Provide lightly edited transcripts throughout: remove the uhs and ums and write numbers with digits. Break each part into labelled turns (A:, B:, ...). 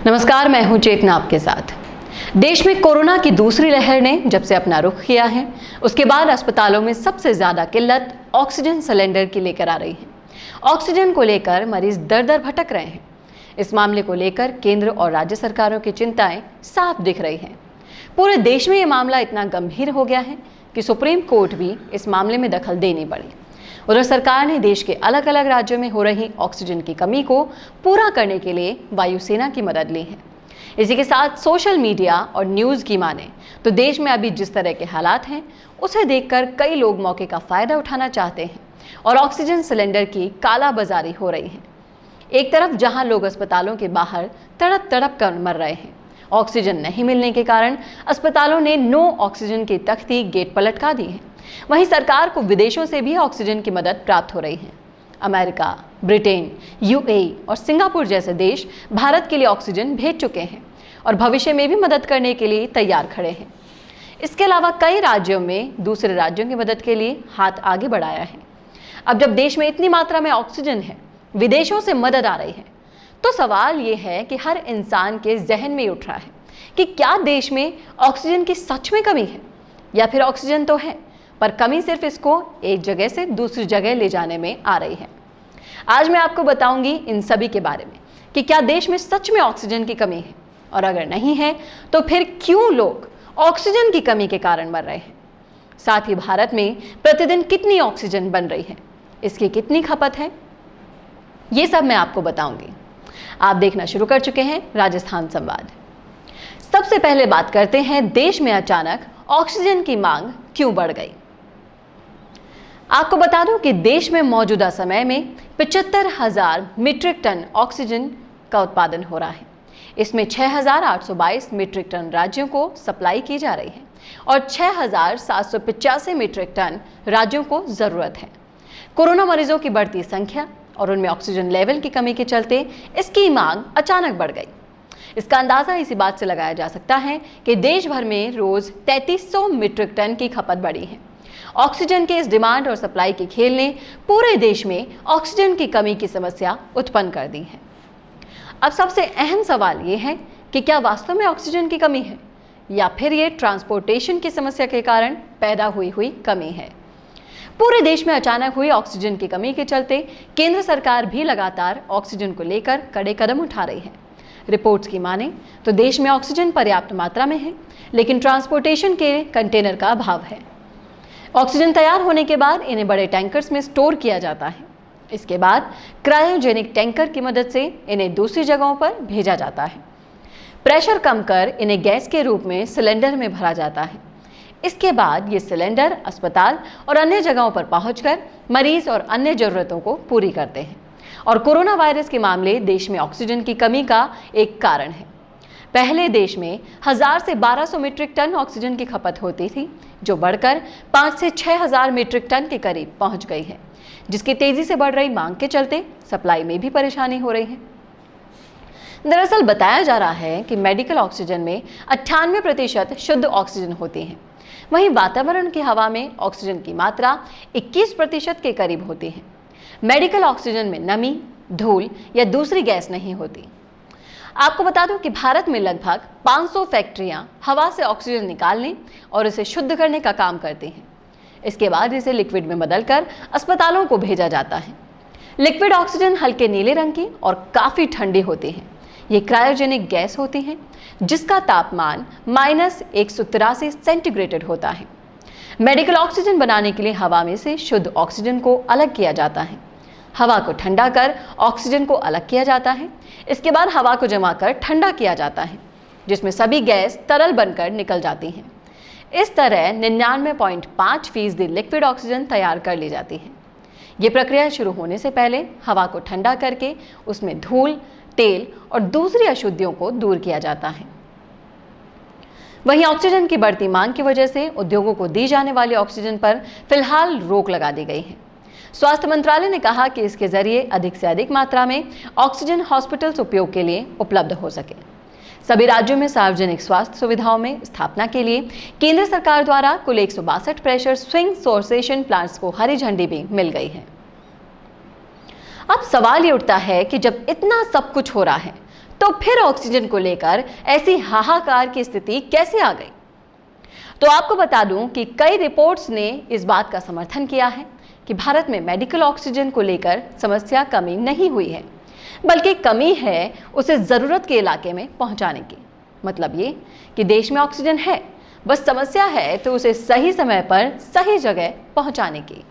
A: नमस्कार, मैं हूं चेतना आपके साथ। देश में कोरोना की दूसरी लहर ने जब से अपना रुख किया है, उसके बाद अस्पतालों में सबसे ज्यादा किल्लत ऑक्सीजन सिलेंडर की लेकर आ रही है। ऑक्सीजन को लेकर मरीज दर दर भटक रहे हैं। इस मामले को लेकर केंद्र और राज्य सरकारों की चिंताएं साफ दिख रही हैं। पूरे देश में ये मामला इतना गंभीर हो गया है कि सुप्रीम कोर्ट भी इस मामले में दखल देनी पड़ी। उधर सरकार ने देश के अलग अलग राज्यों में हो रही ऑक्सीजन की कमी को पूरा करने के लिए वायुसेना की मदद ली है। इसी के साथ सोशल मीडिया और न्यूज़ की माने तो देश में अभी जिस तरह के हालात हैं, उसे देखकर कई लोग मौके का फायदा उठाना चाहते हैं और ऑक्सीजन सिलेंडर की कालाबाजारी हो रही है। एक तरफ जहां लोग अस्पतालों के बाहर तड़प तड़प कर मर रहे हैं, ऑक्सीजन नहीं मिलने के कारण अस्पतालों ने नो ऑक्सीजन की तख्ती गेट पर लटका दी है। वहीं सरकार को विदेशों से भी ऑक्सीजन की मदद प्राप्त हो रही है। अमेरिका, ब्रिटेन, यूएई और सिंगापुर जैसे देश भारत के लिए ऑक्सीजन भेज चुके हैं और भविष्य में भी मदद करने के लिए तैयार खड़े हैं। इसके अलावा कई राज्यों में दूसरे राज्यों की मदद के लिए हाथ आगे बढ़ाया है। अब जब देश में इतनी मात्रा में ऑक्सीजन है, विदेशों से मदद आ रही है, तो सवाल ये है कि हर इंसान के जहन में उठ रहा है कि क्या देश में ऑक्सीजन की सच में कमी है, या फिर ऑक्सीजन तो है पर कमी सिर्फ इसको एक जगह से दूसरी जगह ले जाने में आ रही है। आज मैं आपको बताऊंगी इन सभी के बारे में कि क्या देश में सच में ऑक्सीजन की कमी है, और अगर नहीं है तो फिर क्यों लोग ऑक्सीजन की कमी के कारण मर रहे हैं। साथ ही भारत में प्रतिदिन कितनी ऑक्सीजन बन रही है, इसकी कितनी खपत है, ये सब मैं आपको बताऊंगी। आप देखना शुरू कर चुके हैं राजस्थान संवाद। सबसे पहले बात करते हैं देश में अचानक ऑक्सीजन की मांग क्यों बढ़ गई। आपको बता दूं कि देश में मौजूदा समय में 75,000 मीट्रिक टन ऑक्सीजन का उत्पादन हो रहा है। इसमें 6,822 मीट्रिक टन राज्यों को सप्लाई की जा रही है और 6,785 मीट्रिक टन राज्यों को जरूरत है। कोरोना मरीजों की बढ़ती संख्या और उनमें ऑक्सीजन लेवल की कमी के चलते इसकी मांग अचानक बढ़ गई। इसका अंदाजा इसी बात से लगाया जा सकता है कि देश भर में रोज 3300 मीट्रिक टन की खपत बढ़ी है। ऑक्सीजन के इस डिमांड और सप्लाई के खेल ने पूरे देश में ऑक्सीजन की कमी की समस्या उत्पन्न कर दी है। अब सबसे अहम सवाल ये है कि क्या वास्तव में ऑक्सीजन की कमी है, या फिर ये ट्रांसपोर्टेशन की समस्या के कारण पैदा हुई कमी है। पूरे देश में अचानक हुई ऑक्सीजन की कमी के चलते केंद्र सरकार भी लगातार ऑक्सीजन को लेकर कड़े कदम उठा रही है। रिपोर्ट्स की माने तो देश में ऑक्सीजन पर्याप्त मात्रा में है, लेकिन ट्रांसपोर्टेशन के कंटेनर का अभाव है। ऑक्सीजन तैयार होने के बाद इन्हें बड़े टैंकर्स में स्टोर किया जाता है। इसके बाद क्रायोजेनिक टैंकर की मदद से इन्हें दूसरी जगहों पर भेजा जाता है। प्रेशर कम कर इन्हें गैस के रूप में सिलेंडर में भरा जाता है। इसके बाद ये सिलेंडर अस्पताल और अन्य जगहों पर पहुंचकर मरीज और अन्य जरूरतों को पूरी करते हैं। और कोरोना वायरस के मामले देश में ऑक्सीजन की कमी का एक कारण है। पहले देश में 1000 से 1200 मीट्रिक टन ऑक्सीजन की खपत होती थी, जो बढ़कर 5 से 6000 मीट्रिक टन के करीब पहुंच गई है, जिसकी तेजी से बढ़ रही मांग के चलते सप्लाई में भी परेशानी हो रही है। दरअसल बताया जा रहा है कि मेडिकल ऑक्सीजन में 98% शुद्ध ऑक्सीजन होती है, वहीं वातावरण की हवा में ऑक्सीजन की मात्रा 21% के करीब होती है। मेडिकल ऑक्सीजन में नमी, धूल या दूसरी गैस नहीं होती। आपको बता दूं कि भारत में लगभग 500 फैक्ट्रियां हवा से ऑक्सीजन निकालने और इसे शुद्ध करने का काम करती हैं। इसके बाद इसे लिक्विड में बदलकर अस्पतालों को भेजा जाता है। लिक्विड ऑक्सीजन हल्के नीले रंग की और काफ़ी ठंडी होती है। ये क्रायोजेनिक गैस होती है, जिसका तापमान -183 सेंटीग्रेड होता है। मेडिकल ऑक्सीजन बनाने के लिए हवा में से शुद्ध ऑक्सीजन को अलग किया जाता है। हवा को ठंडा कर ऑक्सीजन को अलग किया जाता है। इसके बाद हवा को जमा कर ठंडा किया जाता है, जिसमें सभी गैस तरल बनकर निकल जाती हैं। इस तरह 99.5% लिक्विड ऑक्सीजन तैयार कर ली जाती है। ये प्रक्रिया शुरू होने से पहले हवा को ठंडा करके उसमें धूल, तेल और दूसरी अशुद्धियों को दूर किया जाता है। वहीं ऑक्सीजन की बढ़ती मांग की वजह से उद्योगों को दी जाने वाली ऑक्सीजन पर फिलहाल रोक लगा दी गई है। स्वास्थ्य मंत्रालय ने कहा कि इसके जरिए अधिक से अधिक मात्रा में ऑक्सीजन हॉस्पिटल्स उपयोग के लिए उपलब्ध हो सके। सभी राज्यों में सार्वजनिक स्वास्थ्य सुविधाओं में स्थापना के लिए केंद्र सरकार द्वारा कुल 162 प्रेशर स्विंग सोर्सेशन प्लांट्स को हरी झंडी भी मिल गई है। अब सवाल ये उठता है कि जब इतना सब कुछ हो रहा है तो फिर ऑक्सीजन को लेकर ऐसी हाहाकार की स्थिति कैसे आ गई? तो आपको बता दूं कि कई रिपोर्ट्स ने इस बात का समर्थन किया है कि भारत में मेडिकल ऑक्सीजन को लेकर समस्या कमी नहीं हुई है, बल्कि कमी है उसे जरूरत के इलाके में पहुंचाने की। मतलब ये कि देश में ऑक्सीजन है, बस समस्या है तो उसे सही समय पर सही जगह पहुंचाने की।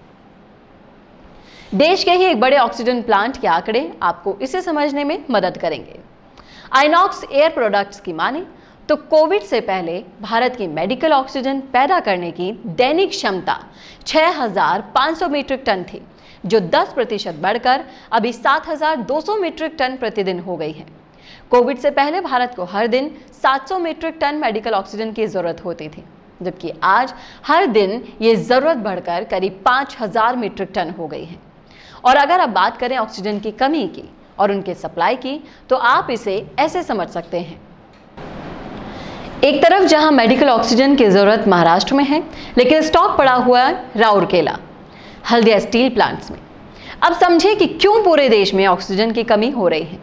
A: देश के ही एक बड़े ऑक्सीजन प्लांट के आंकड़े आपको इसे समझने में मदद करेंगे। आइनॉक्स एयर प्रोडक्ट्स की माने तो कोविड से पहले भारत की मेडिकल ऑक्सीजन पैदा करने की दैनिक क्षमता 6,500 मीट्रिक टन थी, जो 10% बढ़कर अभी 7,200 मीट्रिक टन प्रतिदिन हो गई है। कोविड से पहले भारत को हर दिन 700 मीट्रिक टन मेडिकल ऑक्सीजन की जरूरत होती थी, जबकि आज हर दिन ये जरूरत बढ़कर करीब 5,000 मीट्रिक टन हो गई है। और अगर अब बात करें ऑक्सीजन की कमी की और उनके सप्लाई की, तो आप इसे ऐसे समझ सकते हैं। एक तरफ जहां मेडिकल ऑक्सीजन की जरूरत महाराष्ट्र में है, लेकिन स्टॉक पड़ा हुआ है राउरकेला, हल्दिया स्टील प्लांट्स में। अब समझें कि क्यों पूरे देश में ऑक्सीजन की कमी हो रही है।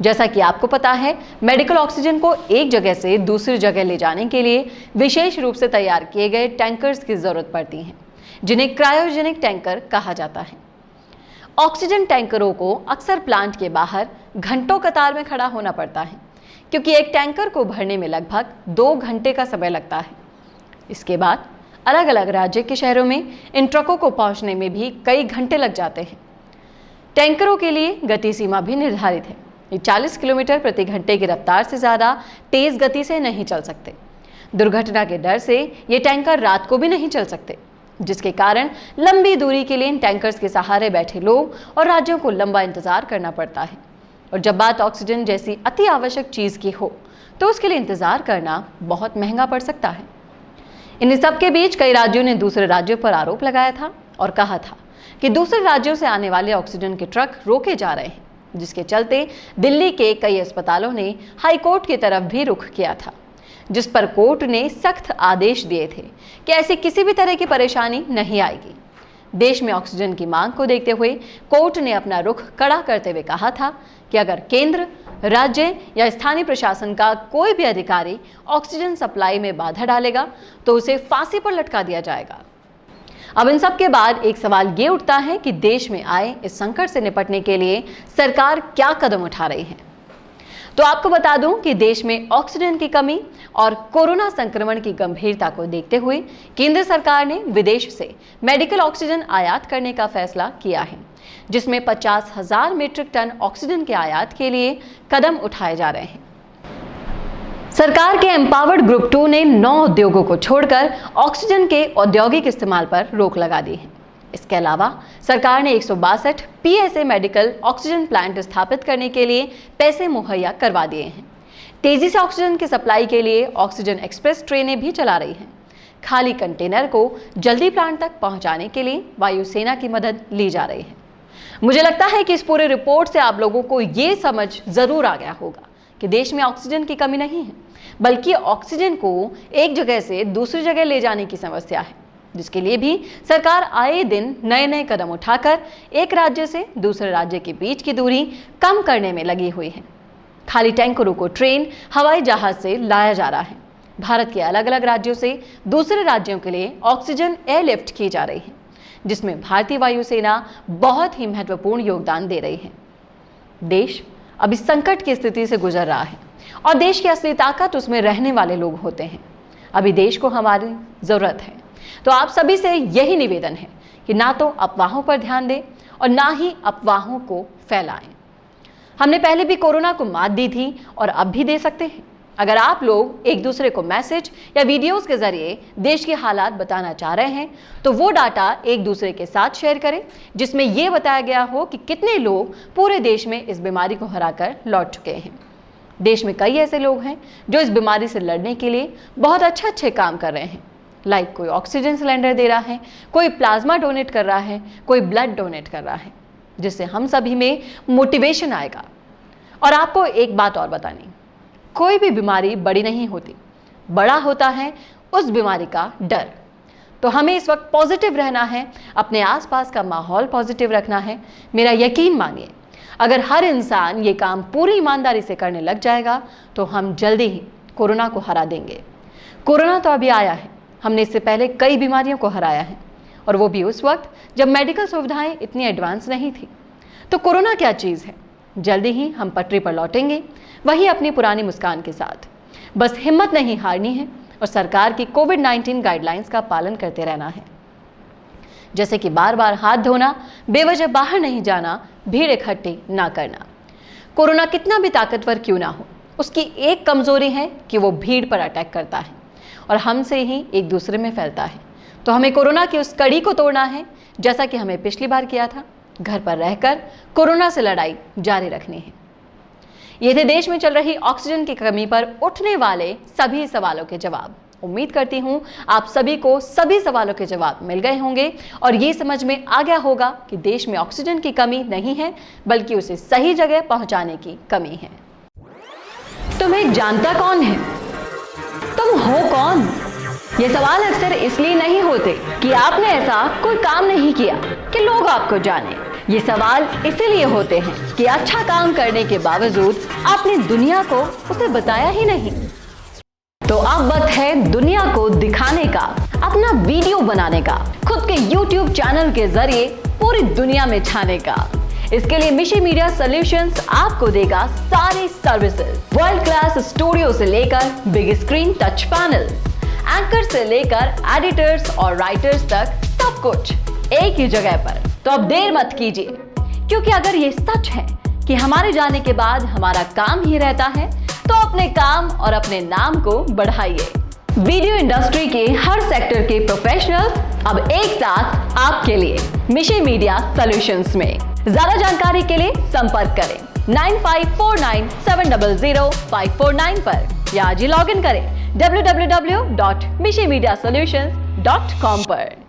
A: जैसा कि आपको पता है, मेडिकल ऑक्सीजन को एक जगह से दूसरी जगह ले जाने के लिए विशेष रूप से तैयार किए गए टैंकर्स की जरूरत पड़ती है, जिन्हें क्रायोजेनिक टैंकर कहा जाता है। ऑक्सीजन टैंकरों को अक्सर प्लांट के बाहर घंटों कतार में खड़ा होना पड़ता है, क्योंकि एक टैंकर को भरने में लगभग 2 घंटे का समय लगता है। इसके बाद अलग अलग राज्य के शहरों में इन ट्रकों को पहुंचने में भी कई घंटे लग जाते हैं। टैंकरों के लिए गति सीमा भी निर्धारित है। ये 40 किलोमीटर प्रति घंटे की रफ्तार से ज़्यादा तेज गति से नहीं चल सकते। दुर्घटना के डर से ये टैंकर रात को भी नहीं चल सकते, जिसके कारण लंबी दूरी के लिए इन टैंकर्स के सहारे बैठे लोग और राज्यों को लंबा इंतजार करना पड़ता है। और जब बात ऑक्सीजन जैसी अति आवश्यक चीज़ की हो, तो उसके लिए इंतजार करना बहुत महंगा पड़ सकता है। इन सब के बीच कई राज्यों ने दूसरे राज्यों पर आरोप लगाया था और कहा था कि दूसरे राज्यों से आने वाले ऑक्सीजन के ट्रक रोके जा रहे हैं, जिसके चलते दिल्ली के कई अस्पतालों ने हाई कोर्ट की तरफ भी रुख किया था, जिस पर कोर्ट ने सख्त आदेश दिए थे कि ऐसी किसी भी तरह की परेशानी नहीं आएगी। देश में ऑक्सीजन की मांग को देखते हुए कोर्ट ने अपना रुख कड़ा करते हुए कहा था कि अगर केंद्र, राज्य या स्थानीय प्रशासन का कोई भी अधिकारी ऑक्सीजन सप्लाई में बाधा डालेगा तो उसे फांसी पर लटका दिया जाएगा। अब इन सब के बाद एक सवाल ये उठता है कि देश में आए इस संकट से निपटने के लिए सरकार क्या कदम उठा रही है। तो आपको बता दूं कि देश में ऑक्सीजन की कमी और कोरोना संक्रमण की गंभीरता को देखते हुए केंद्र सरकार ने विदेश से मेडिकल ऑक्सीजन आयात करने का फैसला किया है, जिसमें 50,000 मीट्रिक टन ऑक्सीजन के आयात के लिए कदम उठाए जा रहे हैं। सरकार के एम्पावर्ड ग्रुप 2 ने 9 उद्योगों को छोड़कर ऑक्सीजन के औद्योगिक इस्तेमाल पर रोक लगा दी है। इसके अलावा सरकार ने 162 PSA मेडिकल ऑक्सीजन प्लांट स्थापित करने के लिए पैसे मुहैया करवा दिए हैं। तेजी से ऑक्सीजन की सप्लाई के लिए ऑक्सीजन एक्सप्रेस ट्रेनें भी चला रही हैं। खाली कंटेनर को जल्दी प्लांट तक पहुंचाने के लिए वायुसेना की मदद ली जा रही है। मुझे लगता है कि इस पूरे रिपोर्ट से आप लोगों को ये समझ जरूर आ गया होगा कि देश में ऑक्सीजन की कमी नहीं है, बल्कि ऑक्सीजन को एक जगह से दूसरी जगह ले जाने की समस्या है, जिसके लिए भी सरकार आए दिन नए नए कदम उठाकर एक राज्य से दूसरे राज्य के बीच की दूरी कम करने में लगी हुई है। खाली टैंकरों को ट्रेन, हवाई जहाज से लाया जा रहा है। भारत के अलग अलग राज्यों से दूसरे राज्यों के लिए ऑक्सीजन एयरलिफ्ट की जा रही है, जिसमें भारतीय वायुसेना बहुत ही महत्वपूर्ण योगदान दे रही है। देश अब इस संकट की स्थिति से गुजर रहा है और देश की असली ताकत उसमें रहने वाले लोग होते हैं। अभी देश को हमारी जरूरत है, तो आप सभी से यही निवेदन है कि ना तो अफवाहों पर ध्यान दें और ना ही अफवाहों को फैलाएं। हमने पहले भी कोरोना को मात दी थी और अब भी दे सकते हैं। अगर आप लोग एक दूसरे को मैसेज या वीडियोस के जरिए देश के हालात बताना चाह रहे हैं, तो वो डाटा एक दूसरे के साथ शेयर करें, जिसमें ये बताया गया हो कि कितने लोग पूरे देश में इस बीमारी को हराकर लौट चुके हैं। देश में कई ऐसे लोग हैं जो इस बीमारी से लड़ने के लिए बहुत अच्छे काम कर रहे हैं। लाइक कोई ऑक्सीजन सिलेंडर दे रहा है, कोई प्लाज्मा डोनेट कर रहा है, कोई ब्लड डोनेट कर रहा है, जिससे हम सभी में मोटिवेशन आएगा। और आपको एक बात और बतानी, कोई भी बीमारी बड़ी नहीं होती, बड़ा होता है उस बीमारी का डर। तो हमें इस वक्त पॉजिटिव रहना है, अपने आसपास का माहौल पॉजिटिव रखना है। मेरा यकीन मानिए, अगर हर इंसान ये काम पूरी ईमानदारी से करने लग जाएगा तो हम जल्दी ही कोरोना को हरा देंगे। कोरोना तो अभी आया है, हमने इससे पहले कई बीमारियों को हराया है, और वो भी उस वक्त जब मेडिकल सुविधाएं इतनी एडवांस नहीं थी। तो कोरोना क्या चीज़ है? जल्दी ही हम पटरी पर लौटेंगे, वही अपनी पुरानी मुस्कान के साथ। बस हिम्मत नहीं हारनी है और सरकार की कोविड-19 गाइडलाइंस का पालन करते रहना है, जैसे कि बार बार हाथ धोना, बेवजह बाहर नहीं जाना, भीड़ इकट्ठी ना करना। कोरोना कितना भी ताकतवर क्यों ना हो, उसकी एक कमजोरी है कि वो भीड़ पर अटैक करता है और हमसे ही एक दूसरे में फैलता है। तो हमें कोरोना की उस कड़ी को तोड़ना है, जैसा कि हमें पिछली बार किया था। घर पर रहकर कोरोना से लड़ाई जारी रखनी है। ये थे देश में चल रही ऑक्सीजन की कमी पर उठने वाले सभी सवालों के जवाब। उम्मीद करती हूं आप सभी को सभी सवालों के जवाब मिल गए होंगे और ये समझ में आ गया होगा कि देश में ऑक्सीजन की कमी नहीं है, बल्कि उसे सही जगह पहुंचाने की कमी है। तुम्हें जानता कौन है? तुम हो कौन? ये सवाल अक्सर इसलिए नहीं होते कि आपने ऐसा कोई काम नहीं किया कि लोग आपको जाने। ये सवाल इसीलिए होते हैं कि अच्छा काम करने के बावजूद आपने दुनिया को उसे बताया ही नहीं। तो अब वक्त है दुनिया को दिखाने का, अपना वीडियो बनाने का, खुद के YouTube चैनल के जरिए पूरी दुनिया में छाने का। इसके लिए मिशी मीडिया सॉल्यूशंस आपको देगा सारी सर्विसेज, वर्ल्ड क्लास स्टूडियो से लेकर big screen touch panels, anchor से लेकर एडिटर्स और राइटर्स तक, सब कुछ एक ही जगह पर। तो अब देर मत कीजिए, क्योंकि अगर ये सच है कि हमारे जाने के बाद हमारा काम ही रहता है, तो अपने काम और अपने नाम को बढ़ाइए। वीडियो इंडस्ट्री के हर सेक्टर के प्रोफेशनल्स अब एक साथ आपके लिए मिशी मीडिया सॉल्यूशंस में। ज्यादा जानकारी के लिए संपर्क करें 9549700549 पर या आज ही लॉग इन करें www.mishimediasolutions.com पर।